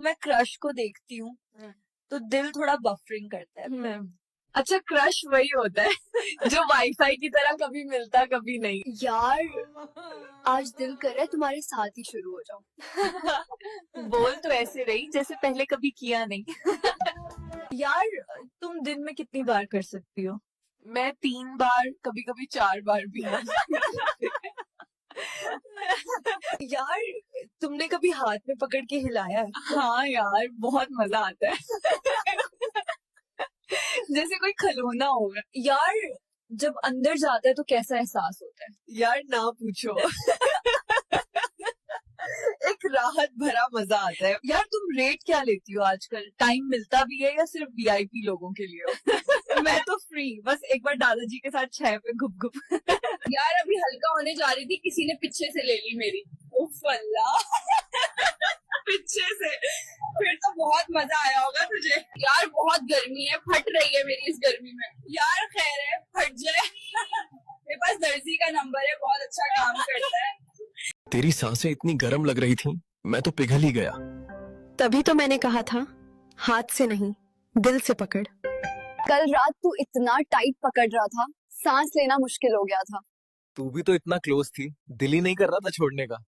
मैं क्रश को देखती हूँ तो दिल थोड़ा बफरिंग करता है। अच्छा, क्रश वही होता है जो वाईफाई की तरह कभी मिलता कभी नहीं। यार आज दिल कर रहा है तुम्हारे साथ ही शुरू हो जाऊं। बोल तो ऐसे रही जैसे पहले कभी किया नहीं। यार तुम दिन में कितनी बार कर सकती हो? मैं 3 बार, कभी कभी 4 बार भी। यार तुमने कभी हाथ में पकड़ के हिलाया है? हाँ यार, बहुत मजा आता है। जैसे कोई खिलौना होगा। यार जब अंदर जाता है तो कैसा एहसास होता है? यार ना पूछो। एक राहत भरा मजा आता है। यार तुम रेट क्या लेती हो आजकल? टाइम मिलता भी है या सिर्फ वीआईपी लोगों के लिए हो? मैं तो फ्री, बस एक बार दादाजी के साथ 6 पे घुप घुप। यार अभी हल्का होने जा रही थी, किसी ने पीछे से ले ली मेरी। उफ अल्लाह। पीछे से। फिर तो बहुत मजा आया होगा तुझे। यार बहुत गर्मी है, फट रही है मेरी इस गर्मी में। यार खैर है, फट जाए। मेरे पास दर्जी का नंबर है, बहुत अच्छा काम करता है। तेरी सांसें इतनी गर्म लग रही थी, मैं तो पिघल ही गया। तभी तो मैंने कहा था हाथ से नहीं दिल से पकड़। कल रात तू इतना टाइट पकड़ रहा था, सांस लेना मुश्किल हो गया था। तू भी तो इतना क्लोज थी, दिल ही नहीं कर रहा था छोड़ने का।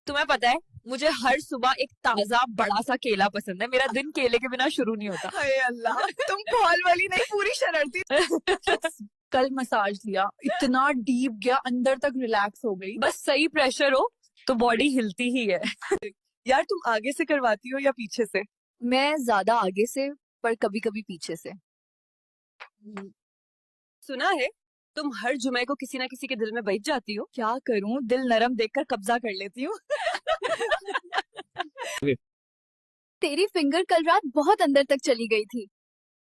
तुम्हें पता है, मुझे हर सुबह एक ताजा बड़ा सा केला पसंद है। मेरा दिन केले के बिना शुरू नहीं होता। हाय अल्लाह, तुम फॉल वाली नहीं, पूरी शरारती। कल मसाज लिया, इतना डीप गया, अंदर तक रिलैक्स हो गई। बस सही प्रेशर हो तो बॉडी हिलती ही है। यार तुम आगे से करवाती हो या पीछे से? मैं ज्यादा आगे से, पर कभी कभी पीछे से। सुना है तुम हर जुमे को किसी ना किसी के दिल में बैठ जाती हो। क्या करूं, दिल नरम देखकर कब्जा कर लेती हूँ। तेरी फिंगर कल रात बहुत अंदर तक चली गई थी।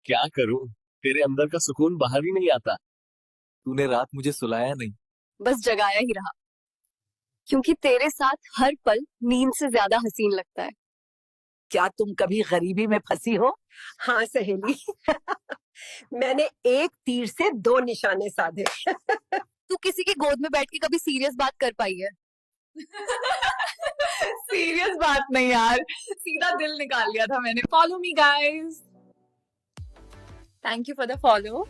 क्या करूं, तेरे अंदर का सुकून बाहर ही नहीं आता। तूने रात मुझे सुलाया नहीं। बस जगाया ही रहा, क्योंकि तेरे साथ हर पल नींद से ज्यादा हसीन लगता है। क्या तुम कभी गरीबी में फंसी हो? हाँ सहेली। मैंने एक तीर से 2 निशाने साधे। तू किसी की गोद में बैठ के कभी सीरियस बात कर पाई है? सीरियस बात नहीं यार, सीधा दिल निकाल लिया था मैंने। Follow me guys. Thank you for the follow.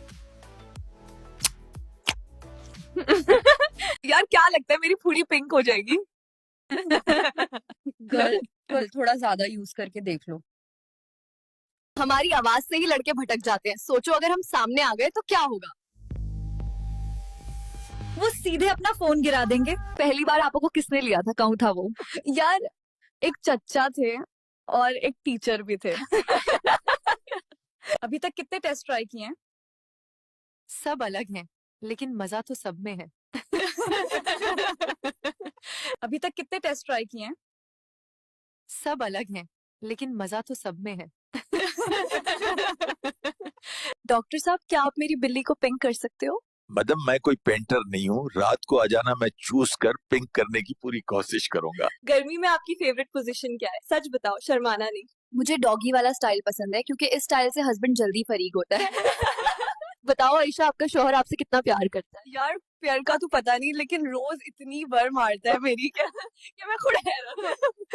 यार क्या लगता है मेरी पूरी पिंक हो जाएगी? गर्ल थोड़ा ज्यादा यूज करके देख लो। हमारी आवाज से ही लड़के भटक जाते हैं। सोचो अगर हम सामने आ गए तो क्या होगा? वो सीधे अपना फोन गिरा देंगे। पहली बार आपको को किसने लिया था, कहूँ था वो? यार एक चच्चा थे और एक टीचर भी थे। अभी तक कितने टेस्ट ट्राई किए हैं? सब अलग हैं, लेकिन मजा तो सब में है। अभी तक कितने टेस्ट ट्राई किए हैं? सब अलग हैं, लेकिन मजा तो सब में है। डॉक्टर साहब, क्या आप मेरी बिल्ली को पिंक कर सकते हो? मैडम, मैं कोई पेंटर नहीं हूँ। रात को आ जाना, मैं चूज कर पिंक करने की पूरी कोशिश करूंगा। गर्मी में आपकी फेवरेट पोजीशन क्या है? सच बताओ, शर्माना नहीं। मुझे डॉगी वाला स्टाइल पसंद है, क्योंकि इस स्टाइल से हस्बैंड जल्दी फरीग होता है। बताओ आयशा, आपका शौहर आपसे कितना प्यार करता है? यार प्यार का तो पता नहीं, लेकिन रोज इतनी बार मारता है मेरी क्या मैं खुद हैरान हूं।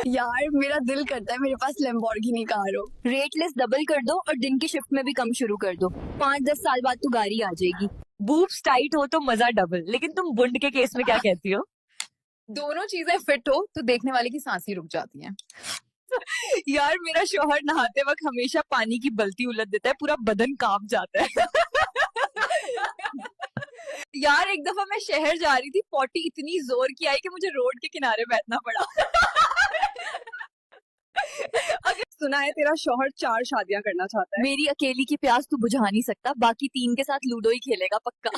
यार मेरा दिल करता है मेरे पास लैम्बोर्गिनी कार हो। रेट लिस्ट डबल कर दो और दिन की शिफ्ट में भी कम शुरू कर दो। 5-10 साल बाद तो गाड़ी आ जाएगी। बूब्स टाइट हो तो मजा डबल, लेकिन तुम बुंड के केस में क्या कहती हो? दोनों चीजें फिट हो तो देखने वाले की सांसें रुक जाती हैं। यार मेरा शौहर नहाते वक्त हमेशा पानी की बल्टी उलट देता है, पूरा बदन कांप जाता है। यार एक दफा मैं शहर जा रही थी, पॉटी इतनी जोर की आई कि मुझे रोड के किनारे बैठना पड़ा। अगर सुना है तेरा शौहर 4 शादियां करना चाहता है। मेरी अकेली की प्यास तू बुझा नहीं सकता, बाकी 3 के साथ लूडो ही खेलेगा पक्का।